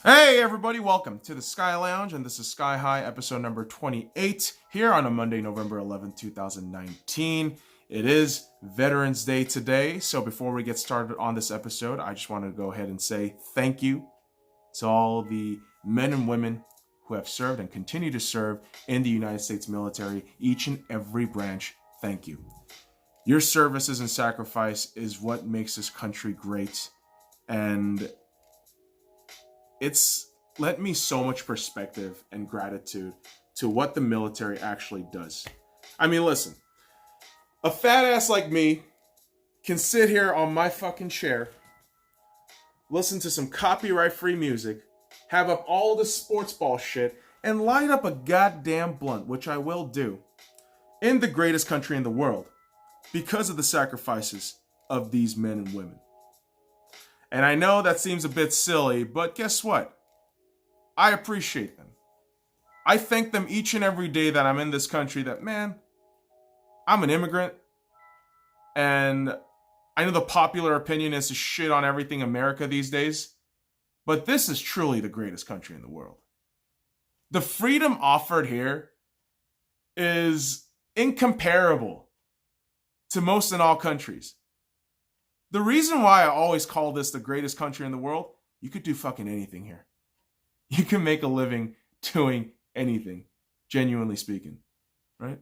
Hey everybody, welcome to the Sky Lounge, and this is Sky High, episode number 28, here on a Monday, November 11th, 2019. It is Veterans Day today, so before we get started on this episode, I just want to go ahead and say thank you to all the men and women who have served and continue to serve in the United States military, each and every branch. Thank you. Your services and sacrifice is what makes this country great, and it's lent me so much perspective and gratitude to what the military actually does. I mean, listen, a fat ass like me can sit here on my fucking chair, listen to some copyright free music, have up all the sports ball shit, and light up a goddamn blunt, which I will do, in the greatest country in the world because of the sacrifices of these men and women. And I know that seems a bit silly, but guess what? I appreciate them. I thank them each and every day that I'm in this country that, man, I'm an immigrant. And I know the popular opinion is to shit on everything America these days, but this is truly the greatest country in the world. The freedom offered here is incomparable to most and all countries. The reason why I always call this the greatest country in the world, you could do fucking anything here. You can make a living doing anything, genuinely speaking, right?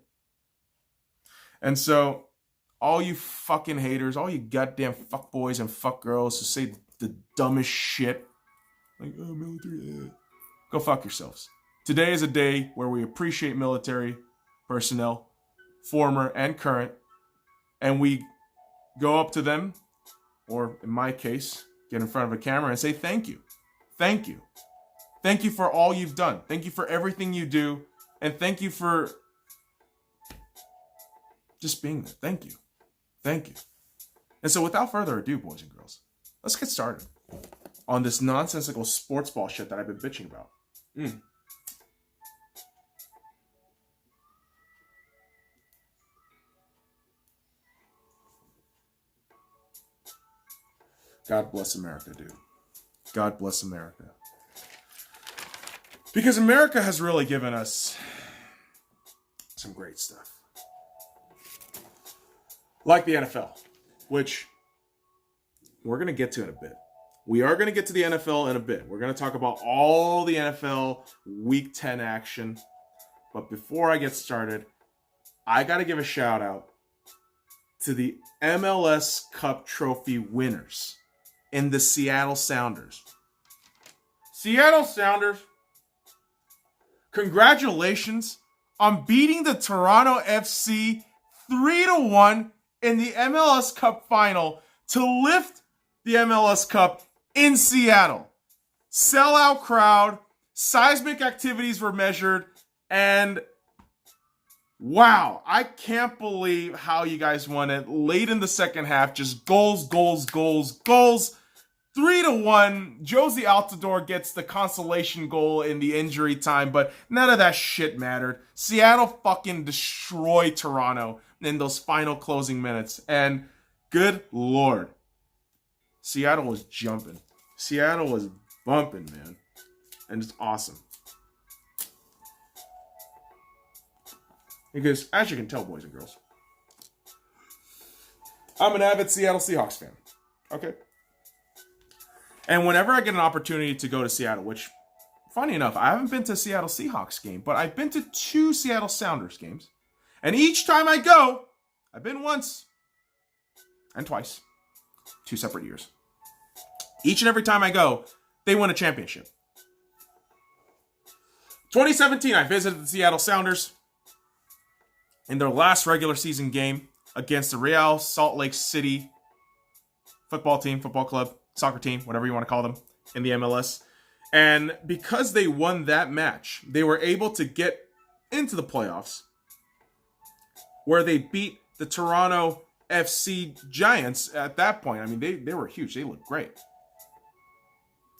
And so, all you fucking haters, all you goddamn fuck boys and fuck girls who say the dumbest shit, like, oh, military, go fuck yourselves. Today is a day where we appreciate military personnel, former and current, and we go up to them, or in my case, get in front of a camera and say thank you. Thank you. Thank you for all you've done. Thank you for everything you do. And thank you for just being there. Thank you. Thank you. And so without further ado, boys and girls, let's get started on this nonsensical sports ball shit that I've been bitching about. God bless America, dude. God bless America. Because America has really given us some great stuff. Like the NFL, which we're going to get to in a bit. We are going to get to the NFL in a bit. We're going to talk about all the NFL Week 10 action. But before I get started, I got to give a shout out to the MLS Cup Trophy winners in the Seattle Sounders. Seattle Sounders, congratulations on beating the Toronto FC 3-1 in the MLS Cup final to lift the MLS Cup in Seattle. Sellout crowd, seismic activities were measured, and wow, I can't believe how you guys won it late in the second half. Just goals, goals, goals, goals. 3-1. Josie Altidore gets the consolation goal in the injury time, but none of that shit mattered. Seattle fucking destroyed Toronto in those final closing minutes. And good Lord, Seattle was jumping. Seattle was bumping, man. And it's awesome. Because, as you can tell, boys and girls, I'm an avid Seattle Seahawks fan. Okay? And whenever I get an opportunity to go to Seattle, which, funny enough, I haven't been to a Seattle Seahawks game, but I've been to 2 Seattle Sounders games. And each time I go, I've been once and twice. 2 separate years. Each and every time I go, they win a championship. 2017, I visited the Seattle Sounders in their last regular season game against the Real Salt Lake City football club, soccer team, whatever you want to call them, in the MLS. And because they won that match, they were able to get into the playoffs, where they beat the Toronto FC Giants at that point. I mean, they were huge. They looked great.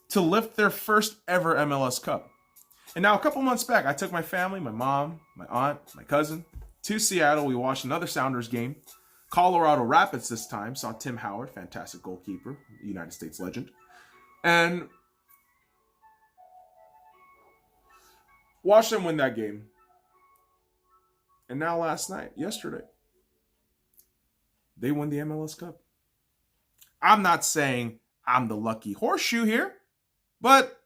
To lift their first ever MLS Cup. And now a couple months back, I took my family, my mom, my aunt, my cousin, to Seattle. We watched another Sounders game. Colorado Rapids this time. Saw Tim Howard, fantastic goalkeeper, United States legend. And Watched them win that game. And now yesterday, they won the MLS Cup. I'm not saying I'm the lucky horseshoe here, but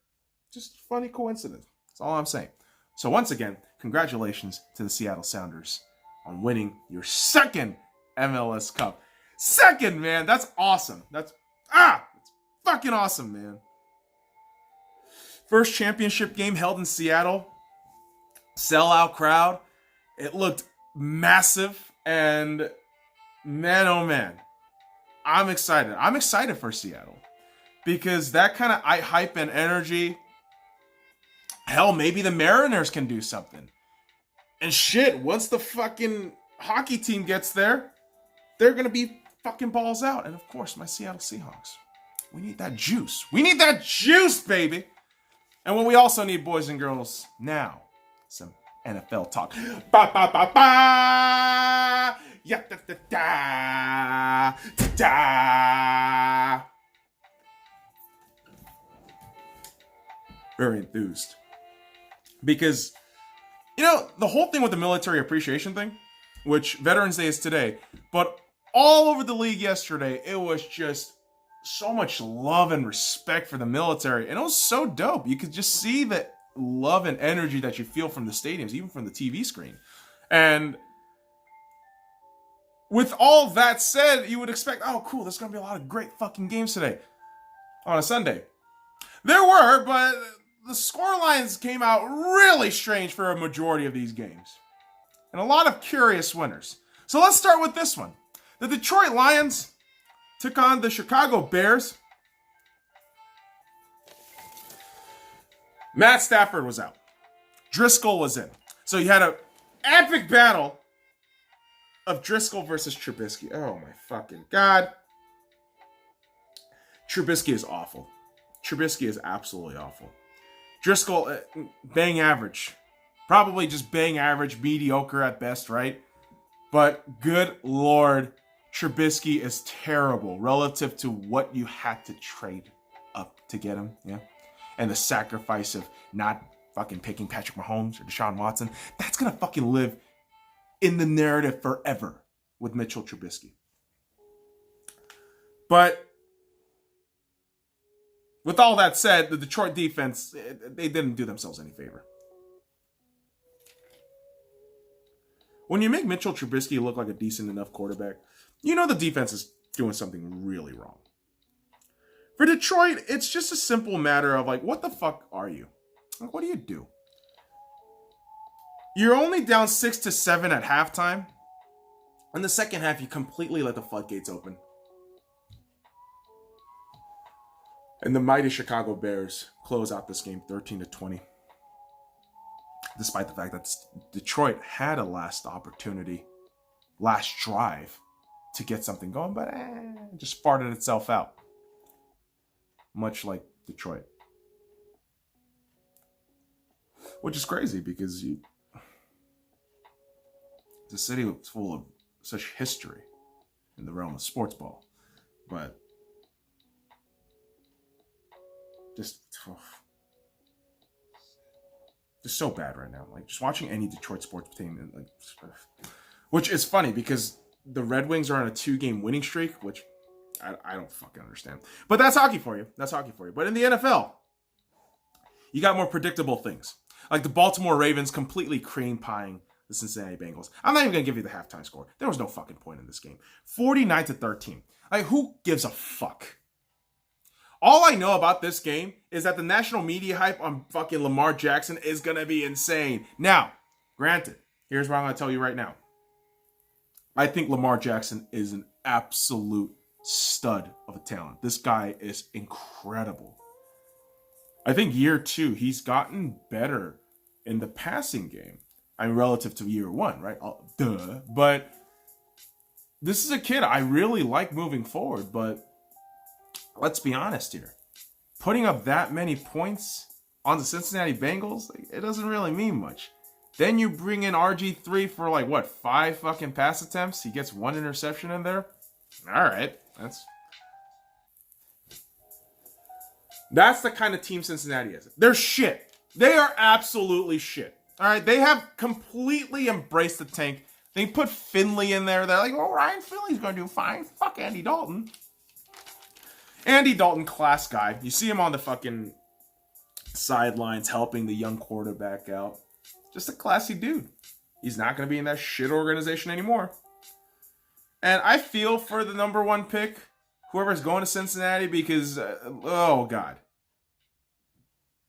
just funny coincidence. That's all I'm saying. So once again, congratulations to the Seattle Sounders on winning your second MLS Cup. Second, man. That's awesome. That's fucking awesome, man. First championship game held in Seattle. Sellout crowd. It looked massive. And man, oh man. I'm excited. I'm excited for Seattle. Because that kind of hype and energy. Hell, maybe the Mariners can do something. And shit, once the fucking hockey team gets there, they're going to be fucking balls out. And of course, my Seattle Seahawks. We need that juice. We need that juice, baby. And what we also need, boys and girls, now, some NFL talk. Ba ba ba ba. Ya da da da da da. Very enthused. Because, you know, the whole thing with the military appreciation thing, which Veterans Day is today, but all over the league yesterday, it was just so much love and respect for the military. And it was so dope. You could just see the love and energy that you feel from the stadiums, even from the TV screen. And with all that said, you would expect, oh, cool, there's going to be a lot of great fucking games today on a Sunday. There were, but the score lines came out really strange for a majority of these games. And a lot of curious winners. So let's start with this one. The Detroit Lions took on the Chicago Bears. Matt Stafford was out. Driscoll was in. So you had an epic battle of Driscoll versus Trubisky. Oh my fucking God. Trubisky is awful. Trubisky is absolutely awful. Driscoll, bang average. Probably just bang average, mediocre at best, right? But good Lord, Trubisky is terrible relative to what you had to trade up to get him, yeah? And the sacrifice of not fucking picking Patrick Mahomes or Deshaun Watson. That's going to fucking live in the narrative forever with Mitchell Trubisky. But with all that said, the Detroit defense, they didn't do themselves any favor. When you make Mitchell Trubisky look like a decent enough quarterback, you know the defense is doing something really wrong. For Detroit, it's just a simple matter of like, what the fuck are you? Like, what do you do? You're only down 6-7 at halftime. In the second half, you completely let the floodgates open. And the mighty Chicago Bears close out this game 13-20. Despite the fact that Detroit had a last opportunity, last drive to get something going, but just farted itself out. Much like Detroit. Which is crazy because it's a city full of such history in the realm of sports ball. But just so bad right now. Like, just watching any Detroit sports team, like, which is funny because the Red Wings are on a 2-game winning streak, which I don't fucking understand. But that's hockey for you. That's hockey for you. But in the NFL, you got more predictable things. Like the Baltimore Ravens completely cream pieing the Cincinnati Bengals. I'm not even going to give you the halftime score. There was no fucking point in this game. 49-13. Like, who gives a fuck? All I know about this game is that the national media hype on fucking Lamar Jackson is going to be insane. Now, granted, here's what I'm going to tell you right now. I think Lamar Jackson is an absolute stud of a talent. This guy is incredible. I think year 2, he's gotten better in the passing game. I mean, relative to year 1, right? Duh. But this is a kid I really like moving forward, but let's be honest here. Putting up that many points on the Cincinnati Bengals, it doesn't really mean much. Then you bring in RG3 for 5 fucking pass attempts. He gets 1 interception in there. All right. That's the kind of team Cincinnati is. They're shit. They are absolutely shit. All right, they have completely embraced the tank. They put Finley in there. They're like, oh, Ryan Finley's going to do fine. Fuck Andy Dalton. Andy Dalton, class guy. You see him on the fucking sidelines helping the young quarterback out. Just a classy dude. He's not going to be in that shit organization anymore. And I feel for the number one pick, whoever's going to Cincinnati, because, oh, God.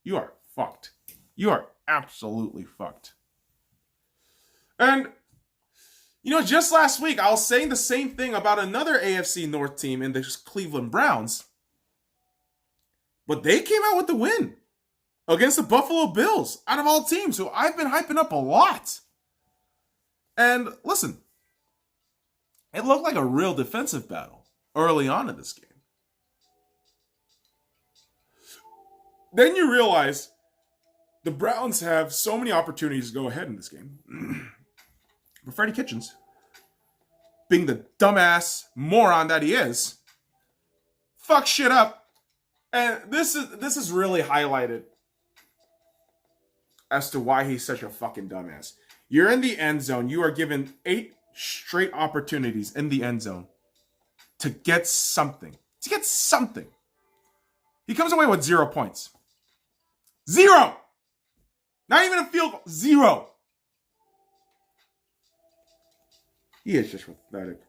You are fucked. You are absolutely fucked. And, you know, just last week, I was saying the same thing about another AFC North team in the Cleveland Browns. But they came out with the win against the Buffalo Bills, out of all teams, who I've been hyping up a lot. And listen, it looked like a real defensive battle early on in this game. Then you realize the Browns have so many opportunities to go ahead in this game. But Freddie Kitchens, being the dumbass moron that he is, fuck shit up. And this is really highlighted as to why he's such a fucking dumbass. You're in the end zone. You are given 8 straight opportunities in the end zone to get something. To get something. He comes away with 0 points. 0! Not even a field goal. 0. He is just pathetic.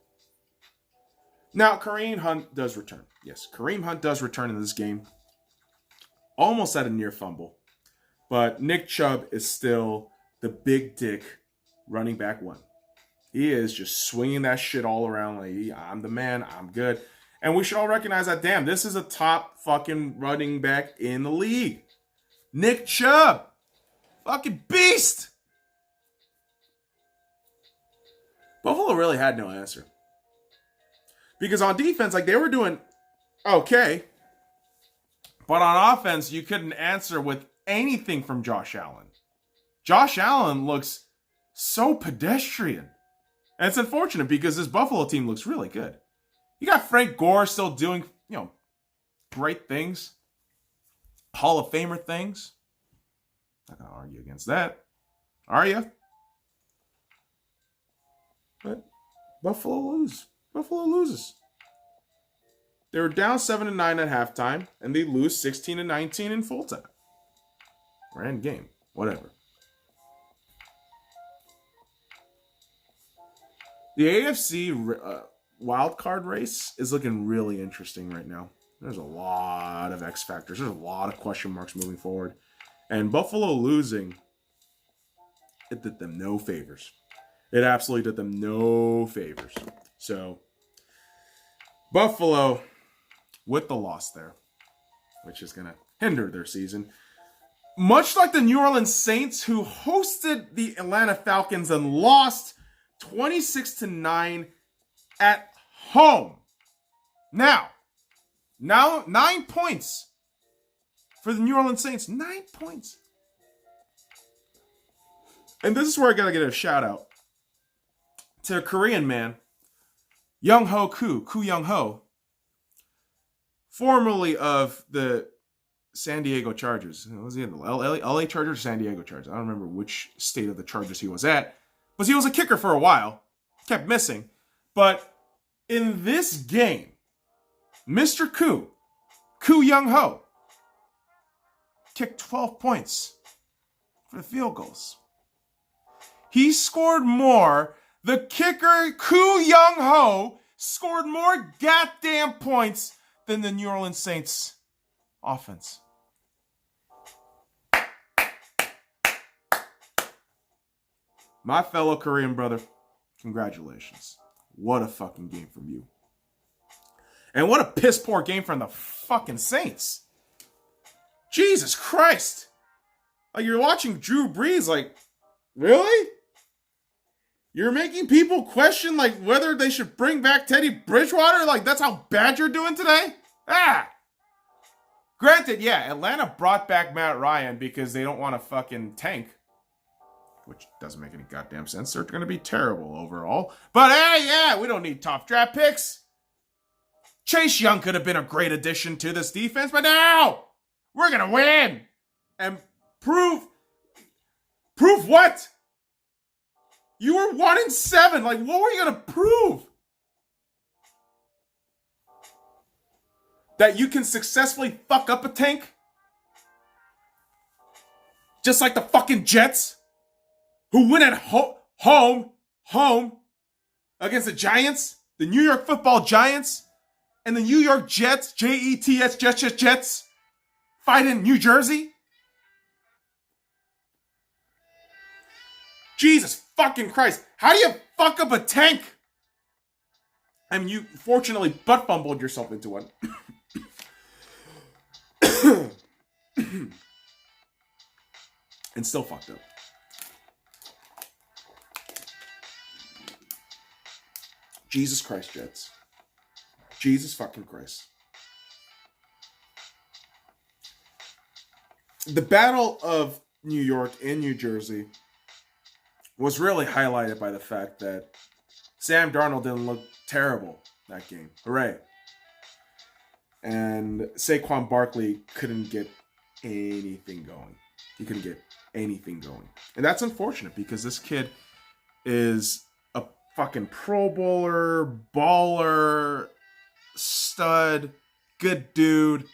Now, Kareem Hunt does return. Yes, Kareem Hunt does return in this game. Almost at a near fumble. But Nick Chubb is still the big dick running back one. He is just swinging that shit all around like, I'm the man, I'm good. And we should all recognize that, damn, this is a top fucking running back in the league. Nick Chubb. Fucking beast. Buffalo really had no answer. Because on defense, like, they were doing okay. But on offense, you couldn't answer with anything from Josh Allen. Josh Allen looks so pedestrian. And it's unfortunate because this Buffalo team looks really good. You got Frank Gore still doing, great things. Hall of Famer things. Not going to argue against that. Are you? But Buffalo loses. They were down 7-9 at halftime, and they lose 16-19 in full time. Or end game. Whatever. The AFC wild card race is looking really interesting right now. There's a lot of X factors. There's a lot of question marks moving forward. And Buffalo losing, it did them no favors. It absolutely did them no favors. So, Buffalo with the loss there, which is going to hinder their season. Much like the New Orleans Saints, who hosted the Atlanta Falcons and lost 26-9 at home. Now 9 points for the New Orleans Saints. 9 points. And this is where I gotta get a shout out to a Korean man, Young-Ho Koo Young-Ho, formerly of the San Diego Chargers. Was he in the LA Chargers or San Diego Chargers? I don't remember which state of the Chargers he was at. But he was a kicker for a while. Kept missing. But in this game, Mr. Koo Young-Ho, kicked 12 points for the field goals. He scored more. The kicker, Koo Young-Ho, scored more goddamn points than the New Orleans Saints offense. My fellow Korean brother, congratulations. What a fucking game from you. And what a piss poor game from the fucking Saints. Jesus Christ. Like, you're watching Drew Brees, like, really? You're making people question, like, whether they should bring back Teddy Bridgewater? Like, that's how bad you're doing today? Granted, yeah, Atlanta brought back Matt Ryan because they don't want to fucking tank. Which doesn't make any goddamn sense. They're going to be terrible overall. But hey, yeah, we don't need top draft picks. Chase Young could have been a great addition to this defense, but now we're going to win and prove Prove what? You were 1-7. Like, what were you going to prove? That you can successfully fuck up a tank? Just like the fucking Jets, who win at home against the Giants, the New York Football Giants, and the New York Jets, Jets, fight in New Jersey? Jesus fucking Christ. How do you fuck up a tank? I mean, you fortunately butt fumbled yourself into one. And still fucked up. Jesus Christ, Jets. Jesus fucking Christ. The Battle of New York and New Jersey was really highlighted by the fact that Sam Darnold didn't look terrible that game. Hooray. And Saquon Barkley couldn't get anything going. He couldn't get anything going. And that's unfortunate because this kid is a fucking Pro Bowler, baller, stud, good dude.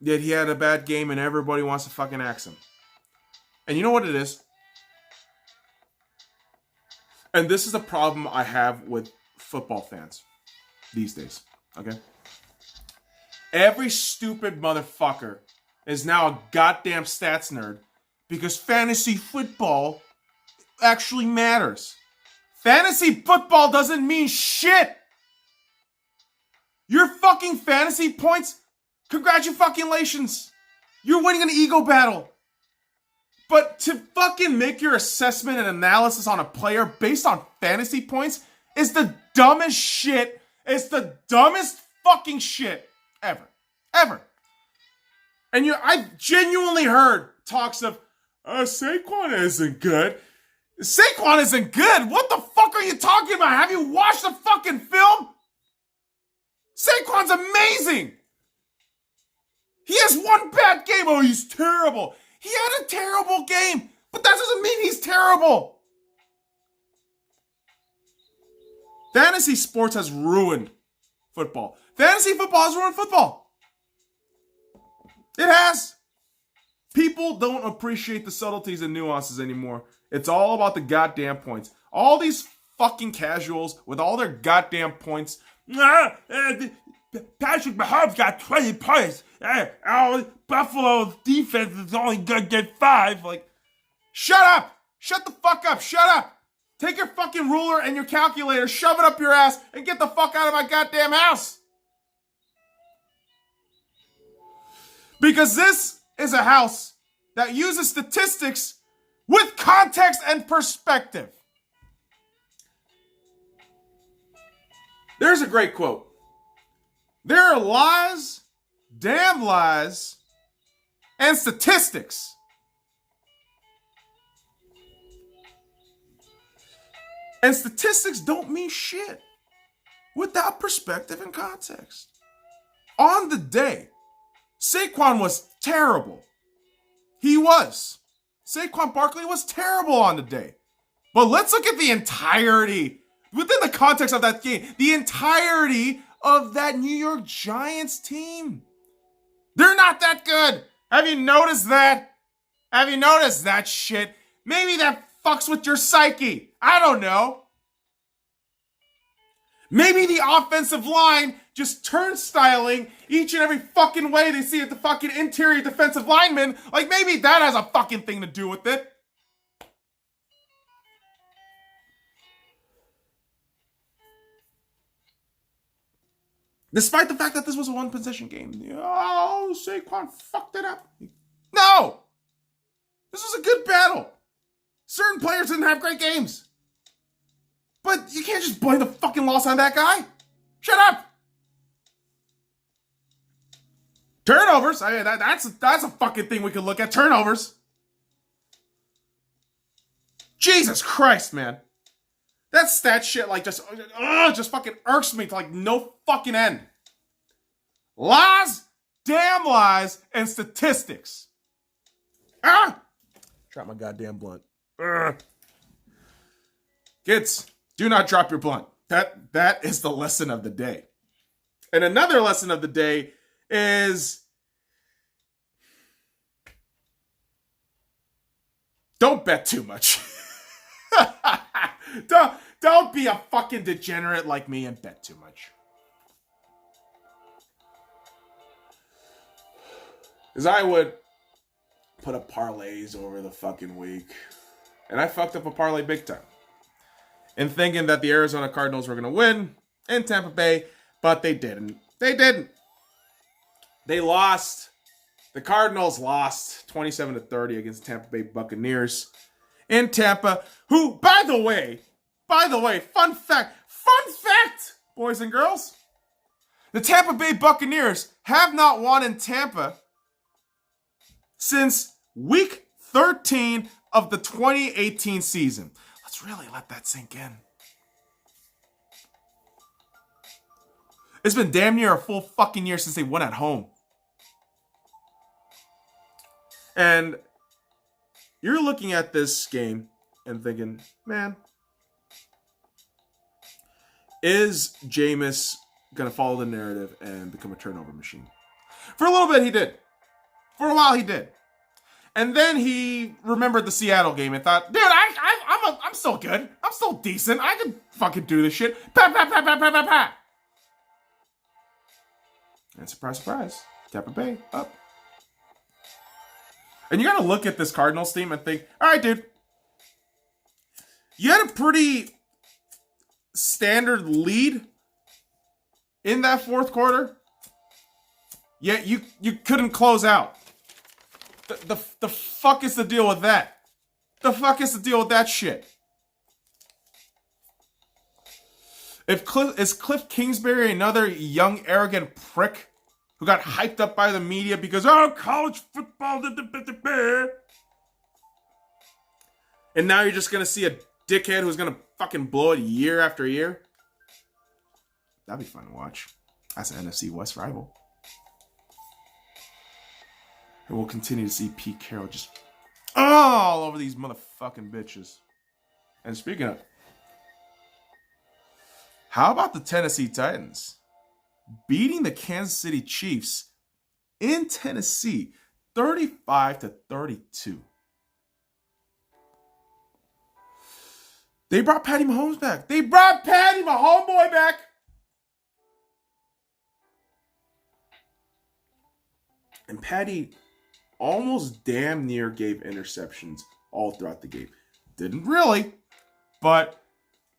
Yet he had a bad game and everybody wants to fucking axe him. And you know what it is? And this is a problem I have with football fans these days. Okay? Every stupid motherfucker is now a goddamn stats nerd because fantasy football actually matters. Fantasy football doesn't mean shit. Your fucking fantasy points, congratulations. You're winning an ego battle. But to fucking make your assessment and analysis on a player based on fantasy points is the dumbest shit. It's the dumbest fucking shit ever. Ever. And I've genuinely heard talks of, Saquon isn't good. Saquon isn't good? What the fuck are you talking about? Have you watched the fucking film? Saquon's amazing. He has one bad game. Oh, he's terrible. He had a terrible game, but that doesn't mean he's terrible. Fantasy sports has ruined football. Fantasy football has ruined football. It has. People don't appreciate the subtleties and nuances anymore. It's all about the goddamn points. All these fucking casuals with all their goddamn points. Patrick Mahomes got 20 points. Buffalo's defense is only going to get 5. Like, shut up. Shut the fuck up. Shut up. Take your fucking ruler and your calculator, shove it up your ass, and get the fuck out of my goddamn house. Because this is a house that uses statistics with context and perspective. There's a great quote. There are lies, damn lies, and statistics. And statistics don't mean shit without perspective and context. On the day, Saquon was terrible. He was. Saquon Barkley was terrible on the day. But let's look at the entirety, within the context of that game, the entirety of that New York Giants team. They're not that good. Have you noticed that? Have you noticed that shit? Maybe that fucks with your psyche. I don't know. Maybe the offensive line just turnstiling each and every fucking way they see at the fucking interior defensive lineman. Like, maybe that has a fucking thing to do with it. Despite the fact that this was a one-possession game. Oh, Saquon fucked it up. No! This was a good battle. Certain players didn't have great games. But you can't just blame the fucking loss on that guy. Shut up! Turnovers. I mean, that's a fucking thing we could look at. Turnovers. Jesus Christ, man. That stat shit like just fucking irks me to like no fucking end. Lies, damn lies, and statistics. Drop my goddamn blunt. Ugh. Kids, do not drop your blunt. That is the lesson of the day. And another lesson of the day is don't bet too much. Don't be a fucking degenerate like me and bet too much. Because I would put up parlays over the fucking week. And I fucked up a parlay big time. And thinking that the Arizona Cardinals were going to win in Tampa Bay, but they didn't. They didn't. They lost. The Cardinals lost 27-30 against Tampa Bay Buccaneers in Tampa, who, by the way, fun fact, boys and girls, the Tampa Bay Buccaneers have not won in Tampa since week 13 of the 2018 season. Let's really let that sink in. It's been damn near a full fucking year since they won at home. And you're looking at this game and thinking, man, is Jameis going to follow the narrative and become a turnover machine? For a little bit, he did. For a while, he did. And then he remembered the Seattle game and thought, dude, I'm still good. I'm still decent. I can fucking do this shit. Pa. And surprise, surprise, Tampa Bay up. And you got to look at this Cardinals team and think, all right, dude, you had a pretty standard lead in that fourth quarter, yet you couldn't close out. The fuck is the deal with that? The fuck is the deal with that shit? Is Cliff Kingsbury another young, arrogant prick who got hyped up by the media because, oh, college football, and now you're just going to see a dickhead who's going to fucking blow it year after year? That'd be fun to watch. That's an NFC West rival. And we'll continue to see Pete Carroll just all over these motherfucking bitches. And speaking of, how about the Tennessee Titans beating the Kansas City Chiefs in Tennessee 35-32? They brought Patty Mahomes back. They brought Patty, my homeboy, back. And Patty almost damn near gave interceptions all throughout the game. Didn't really, but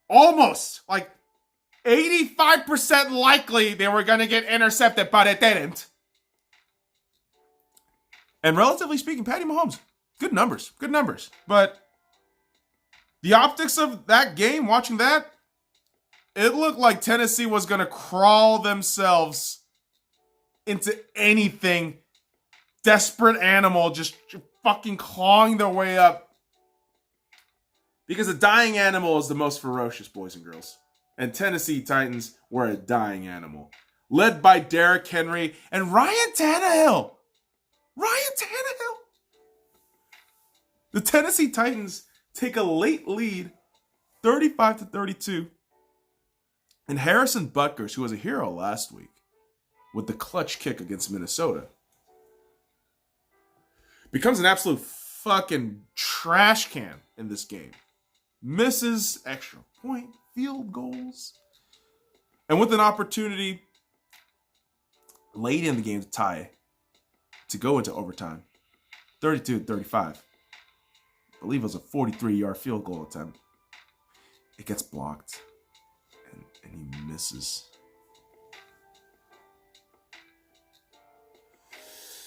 almost. Like 85% likely they were going to get intercepted, but it didn't. And relatively speaking, Patty Mahomes, good numbers. But the optics of that game, watching that, it looked like Tennessee was going to crawl themselves into anything. Desperate animal just fucking clawing their way up. Because a dying animal is the most ferocious, boys and girls. And Tennessee Titans were a dying animal. Led by Derrick Henry and Ryan Tannehill. The Tennessee Titans take a late lead, 35-32. And Harrison Butker, who was a hero last week, with the clutch kick against Minnesota, becomes an absolute fucking trash can in this game. Misses extra point, field goals. And with an opportunity late in the game to tie, to go into overtime, 32-35. I believe it was a 43-yard field goal attempt. It gets blocked, and he misses.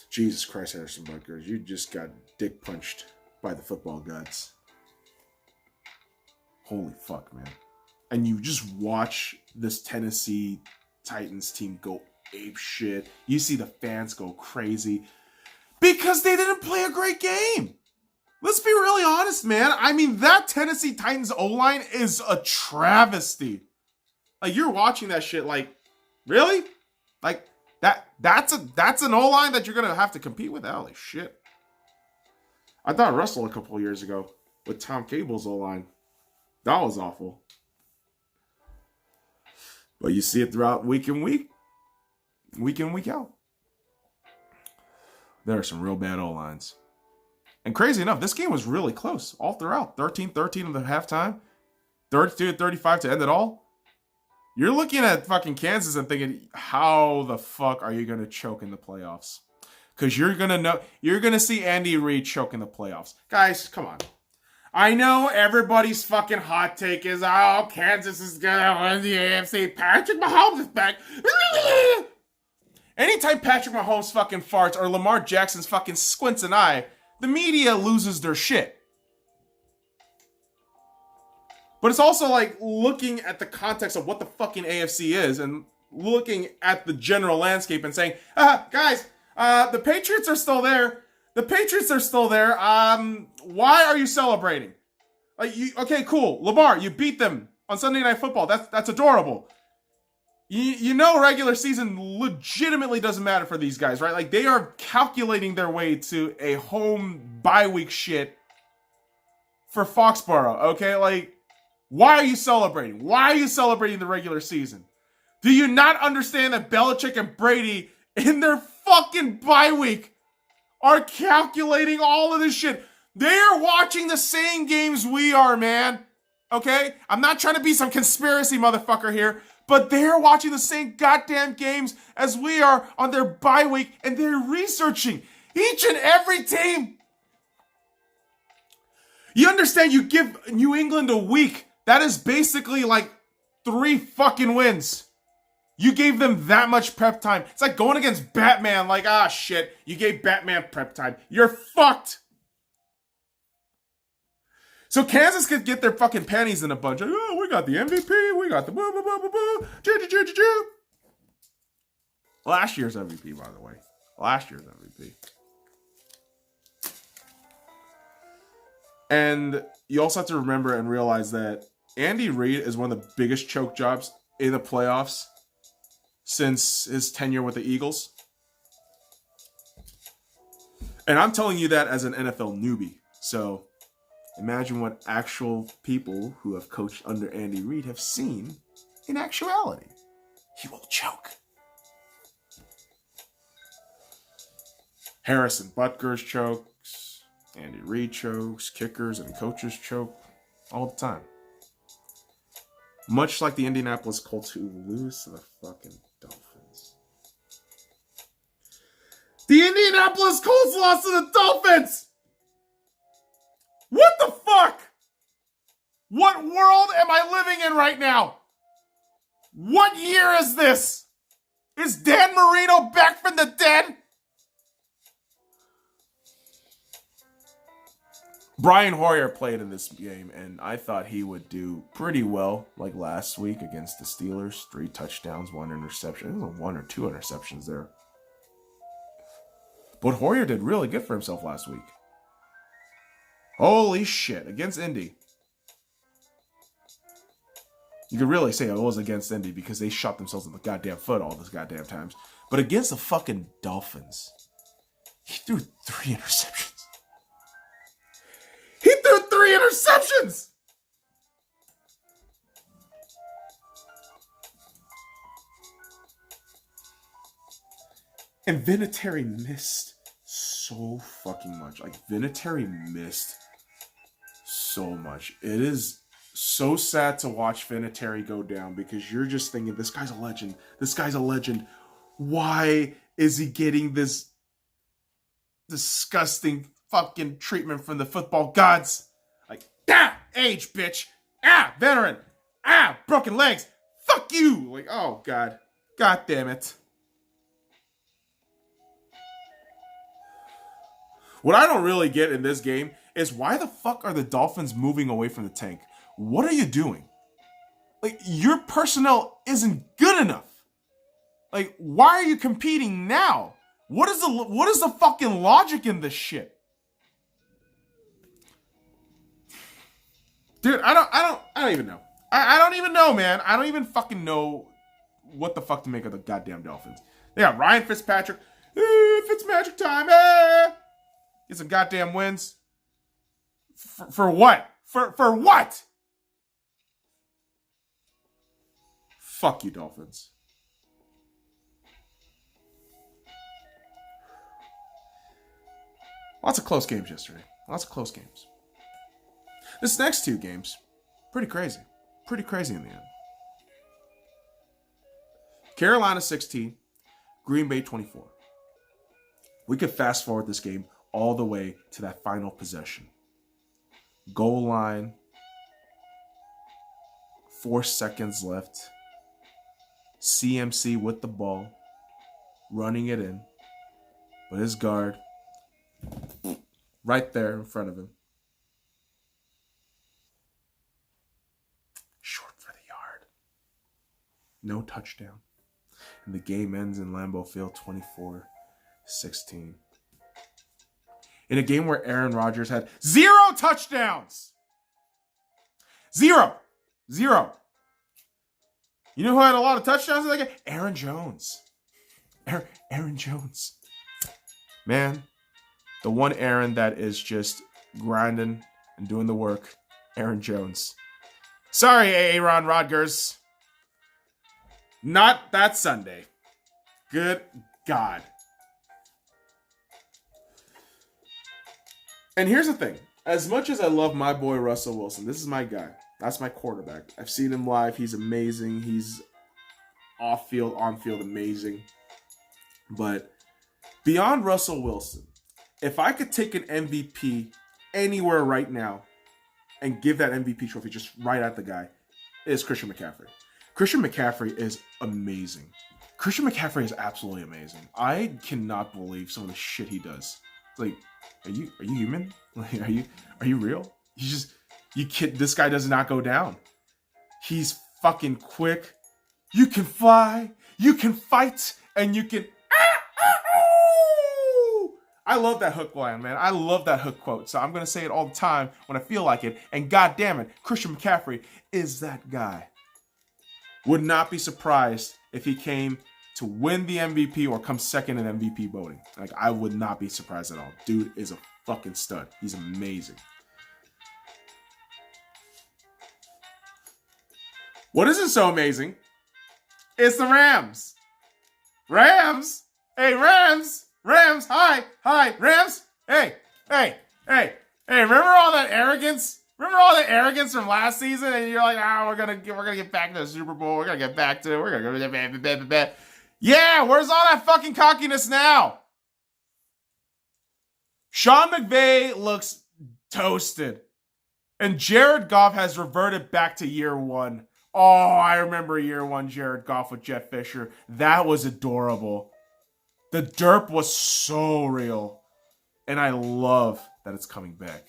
Jesus Christ, Harrison Butker, you just got dick punched by the football gods. Holy fuck, man. And you just watch this Tennessee Titans team go ape shit. You see the fans go crazy because they didn't play a great game. Let's be really honest, man. I mean, that Tennessee Titans O-line is a travesty. Like, you're watching that shit like, really? Like, that's an O-line that you're going to have to compete with? Holy shit. I thought Russell a couple of years ago with Tom Cable's O-line. That was awful. But you see it throughout week in, week out. There are some real bad O-lines. And crazy enough, this game was really close all throughout. 13-13 at the halftime. 32-35 to end it all. You're looking at fucking Kansas and thinking, how the fuck are you going to choke in the playoffs? Because you're going to see Andy Reid choke in the playoffs. Guys, come on. I know everybody's fucking hot take is, oh, Kansas is going to win the AFC. Patrick Mahomes is back. Anytime Patrick Mahomes fucking farts or Lamar Jackson's fucking squints an eye, the media loses their shit. But it's also like looking at the context of what the fucking AFC is and looking at the general landscape and saying, guys, the Patriots are still there. The Patriots are still there. Why are you celebrating? Okay, cool. Lamar, you beat them on Sunday Night Football. That's adorable. You know regular season legitimately doesn't matter for these guys, right? Like, they are calculating their way to a home bye week shit for Foxborough, okay? Like, why are you celebrating? Why are you celebrating the regular season? Do you not understand that Belichick and Brady in their fucking bye week are calculating all of this shit? They are watching the same games we are, man. Okay? I'm not trying to be some conspiracy motherfucker here, but they're watching the same goddamn games as we are on their bye week, and they're researching each and every team. You understand, you give New England a week. That is basically like 3 fucking wins. You gave them that much prep time. It's like going against Batman, like, shit, you gave Batman prep time. You're fucked. So Kansas could get their fucking panties in a bunch. Oh, we got the MVP. We got the boo, boo, boo, boo, boo. Choo, choo, choo, choo. Last year's MVP, by the way. Last year's MVP. And you also have to remember and realize that Andy Reid is one of the biggest choke jobs in the playoffs since his tenure with the Eagles. And I'm telling you that as an NFL newbie. So imagine what actual people who have coached under Andy Reid have seen in actuality. He will choke. Harrison Butker's chokes. Andy Reid chokes. Kickers and coaches choke all the time. Much like the Indianapolis Colts who lose to the fucking Dolphins. The Indianapolis Colts lost to the Dolphins! What the fuck? What world am I living in right now? What year is this? Is Dan Marino back from the dead? Brian Hoyer played in this game, and I thought he would do pretty well, like last week against the Steelers. 3 touchdowns, 1 interception. There was 1 or 2 interceptions there. But Hoyer did really good for himself last week. Holy shit, against Indy. You could really say it was against Indy because they shot themselves in the goddamn foot all those goddamn times. But against the fucking Dolphins, he threw 3 interceptions. He threw 3 interceptions! And Vinatieri missed so fucking much. Like, Vinatieri missed so much. It is so sad to watch Vinatieri go down because you're just thinking, this guy's a legend. This guy's a legend. Why is he getting this disgusting fucking treatment from the football gods? Like, age, bitch. Veteran. Broken legs. Fuck you. Like, oh, God. God damn it. What I don't really get in this game is why the fuck are the Dolphins moving away from the tank? What are you doing? Like, your personnel isn't good enough. Like, why are you competing now? What is the fucking logic in this shit? Dude, I don't even know. I don't even know, man. I don't even fucking know what the fuck to make of the goddamn Dolphins. They got Ryan Fitzpatrick. Fitzmagic time. Get some goddamn wins. For what? For what? Fuck you, Dolphins. Lots of close games yesterday. Lots of close games. This next two games, pretty crazy. Pretty crazy in the end. Carolina 16, Green Bay 24. We could fast forward this game all the way to that final possession. Goal line, 4 seconds left. CMC with the ball, running it in. But his guard, right there in front of him. Short for the yard. No touchdown. And the game ends in Lambeau Field 24-16. In a game where Aaron Rodgers had 0 touchdowns. 0. You know who had a lot of touchdowns in that game? Aaron Jones. Aaron Jones. Man, the one Aaron that is just grinding and doing the work, Aaron Jones. Sorry, Aaron Rodgers. Not that Sunday. Good God. And here's the thing. As much as I love my boy Russell Wilson, this is my guy. That's my quarterback. I've seen him live. He's amazing. He's off-field, on-field amazing. But beyond Russell Wilson, if I could take an MVP anywhere right now and give that MVP trophy just right at the guy, it is Christian McCaffrey. Christian McCaffrey is amazing. Christian McCaffrey is absolutely amazing. I cannot believe some of the shit he does. Like, are you human? Like, are you real? This guy does not go down. He's fucking quick. You can fly, you can fight, and you can. I love that hook line, man. I love that hook quote. So I'm gonna say it all the time when I feel like it. And god damn it, Christian McCaffrey is that guy. Would not be surprised if he came to win the MVP or come second in MVP voting. Like, I would not be surprised at all. Dude is a fucking stud. He's amazing. What isn't so amazing? It's the Rams. Rams? Hey, Rams! Rams, hi, Rams! Hey, remember all that arrogance? Remember all the arrogance from last season? And you're like, we're gonna get back to the Super Bowl. We're gonna go. Yeah, where's all that fucking cockiness now? Sean McVay looks toasted. And Jared Goff has reverted back to year one. Oh, I remember year one Jared Goff with Jet Fisher. That was adorable. The derp was so real. And I love that it's coming back.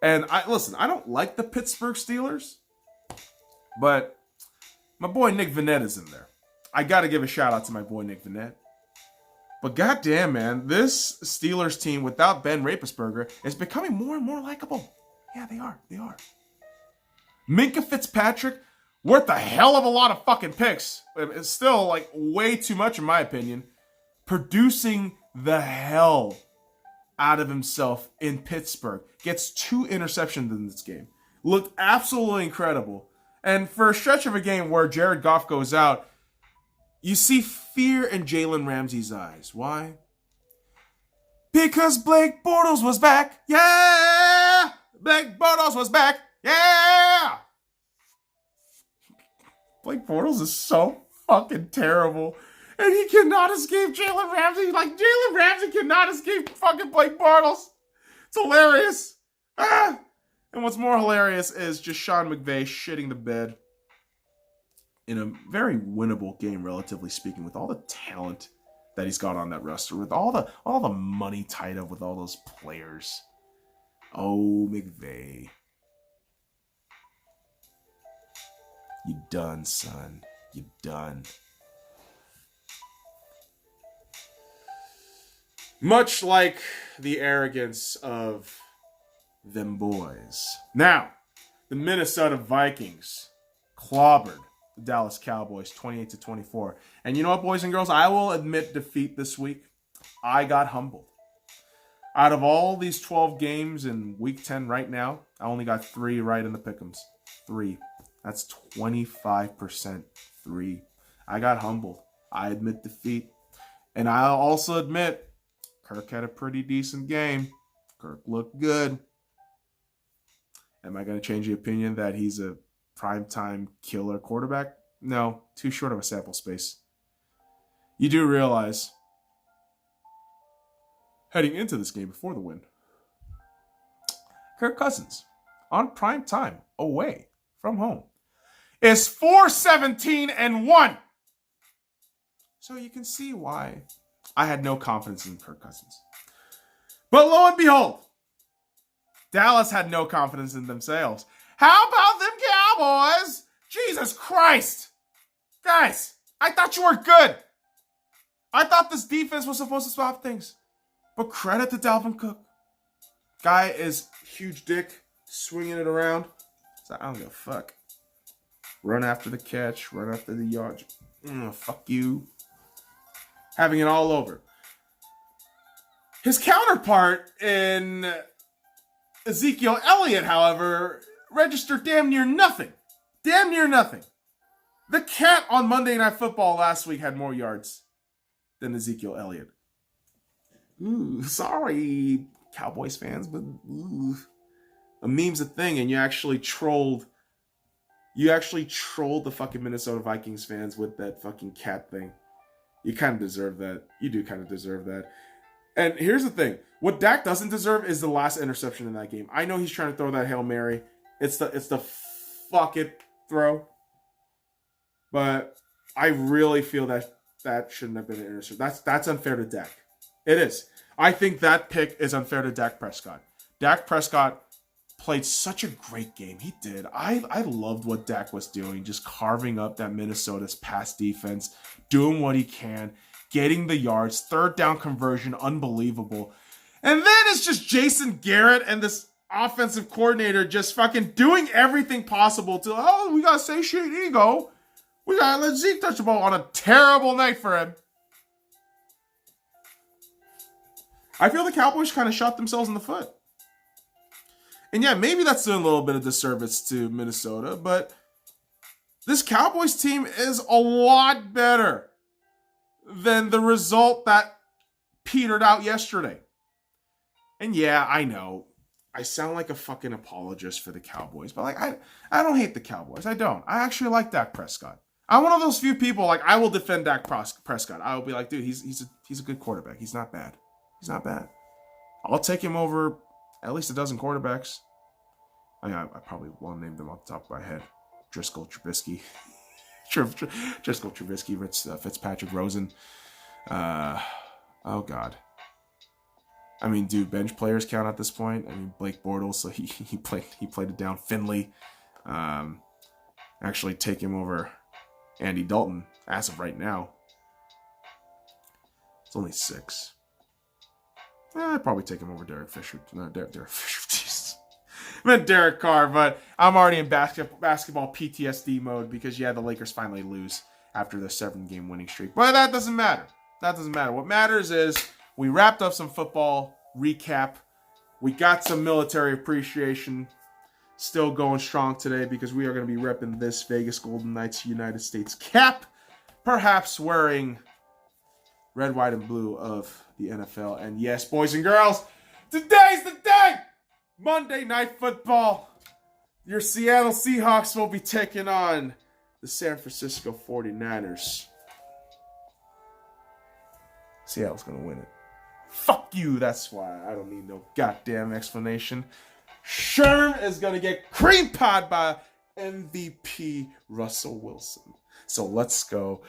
And I don't like the Pittsburgh Steelers, but my boy Nick Vannett is in there. I got to give a shout out to my boy Nick Vannett. But goddamn, man, this Steelers team without Ben Roethlisberger is becoming more and more likable. Yeah, they are. Minkah Fitzpatrick, worth a hell of a lot of fucking picks. It's still like way too much in my opinion. Producing the hell out of himself in Pittsburgh. Gets 2 interceptions in this game. Looked absolutely incredible. And for a stretch of a game where Jared Goff goes out, you see fear in Jalen Ramsey's eyes. Why? Because Blake Bortles was back. Yeah! Blake Bortles was back. Yeah! Blake Bortles is so fucking terrible. And he cannot escape Jalen Ramsey. Like, Jalen Ramsey cannot escape fucking Blake Bortles. It's hilarious. And what's more hilarious is just Sean McVay shitting the bed in a very winnable game, relatively speaking, with all the talent that he's got on that roster, with all the money tied up with all those players. Oh, McVay. You done, son. You done. Much like the arrogance of them boys. Now, the Minnesota Vikings clobbered the Dallas Cowboys 28-24. And you know what, boys and girls? I will admit defeat this week. I got humbled. Out of all these 12 games in week 10 right now, I only got 3 right in the pick'ems. 3. That's 25%. 3. I got humbled. I admit defeat. And I'll also admit, Kirk had a pretty decent game. Kirk looked good. Am I going to change the opinion that he's a primetime killer quarterback? No, too short of a sample space. You do realize, heading into this game before the win, Kirk Cousins, on prime time, away from home, is 4-17-1. So you can see why I had no confidence in Kirk Cousins. But lo and behold, Dallas had no confidence in themselves. How about them Cowboys? Jesus Christ. Guys, I thought you were good. I thought this defense was supposed to stop things. But credit to Dalvin Cook. Guy is huge dick, swinging it around. So I don't give a fuck. Run after the catch, run after the yard. Fuck you. Having it all over. His counterpart in Ezekiel Elliott, however, registered damn near nothing. Damn near nothing. The cat on Monday Night Football last week had more yards than Ezekiel Elliott. Ooh, sorry, Cowboys fans, but a meme's a thing, and you actually trolled the fucking Minnesota Vikings fans with that fucking cat thing. You kind of deserve that. You do kind of deserve that. And here's the thing. What Dak doesn't deserve is the last interception in that game. I know he's trying to throw that Hail Mary. It's the fuck it throw. But I really feel that shouldn't have been an interception. That's unfair to Dak. It is. I think that pick is unfair to Dak Prescott. Dak Prescott played such a great game. He did. I loved what Dak was doing, just carving up that Minnesota's pass defense, doing what he can, getting the yards, third down conversion, unbelievable. And then it's just Jason Garrett and this offensive coordinator just fucking doing everything possible to, we got to satiate ego. We got to let Zeke touch the ball on a terrible night for him. I feel the Cowboys kind of shot themselves in the foot. And yeah, maybe that's doing a little bit of disservice to Minnesota, but this Cowboys team is a lot better than the result that petered out yesterday. And yeah, I know, I sound like a fucking apologist for the Cowboys, but I don't hate the Cowboys. I don't. I actually like Dak Prescott. I'm one of those few people, I will defend Dak Prescott. I will be like, dude, he's a good quarterback. He's not bad. He's not bad. I'll take him over at least a dozen quarterbacks. I probably won't name them off the top of my head. Driscoll, Trubisky. Driscoll, Trubisky, Fitzpatrick, Rosen. Oh, God. I mean, do bench players count at this point? I mean, Blake Bortles, so he played it down. Finley. Actually take him over Andy Dalton as of right now. It's only 6. I'd probably take him over Derek Fisher. No, Derek Fisher. Jesus. I meant Derek Carr, but I'm already in basketball PTSD mode because, the Lakers finally lose after the 7-game winning streak. But that doesn't matter. That doesn't matter. What matters is we wrapped up some football recap. We got some military appreciation still going strong today because we are going to be repping this Vegas Golden Knights United States cap, perhaps wearing red, white, and blue of the NFL. And yes, boys and girls, today's the day! Monday Night Football. Your Seattle Seahawks will be taking on the San Francisco 49ers. Seattle's going to win it. Fuck you, that's why. I don't need no goddamn explanation. Sherm is going to get cream pie by MVP Russell Wilson. So let's go.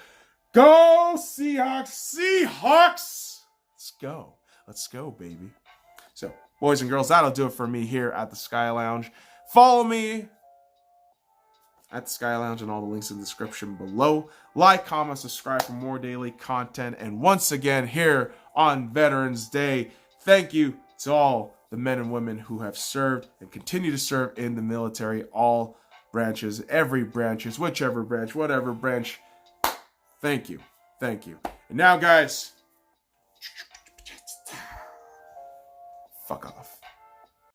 Go Seahawks! Seahawks! Let's go. Let's go, baby. So, boys and girls, that'll do it for me here at the Sky Lounge. Follow me at the Sky Lounge and all the links in the description below. Like, comment, subscribe for more daily content. And once again, here on Veterans Day, thank you to all the men and women who have served and continue to serve in the military, all branches, every branches, whichever branch, whatever branch. Thank you. Thank you. And now, guys, Fuck off.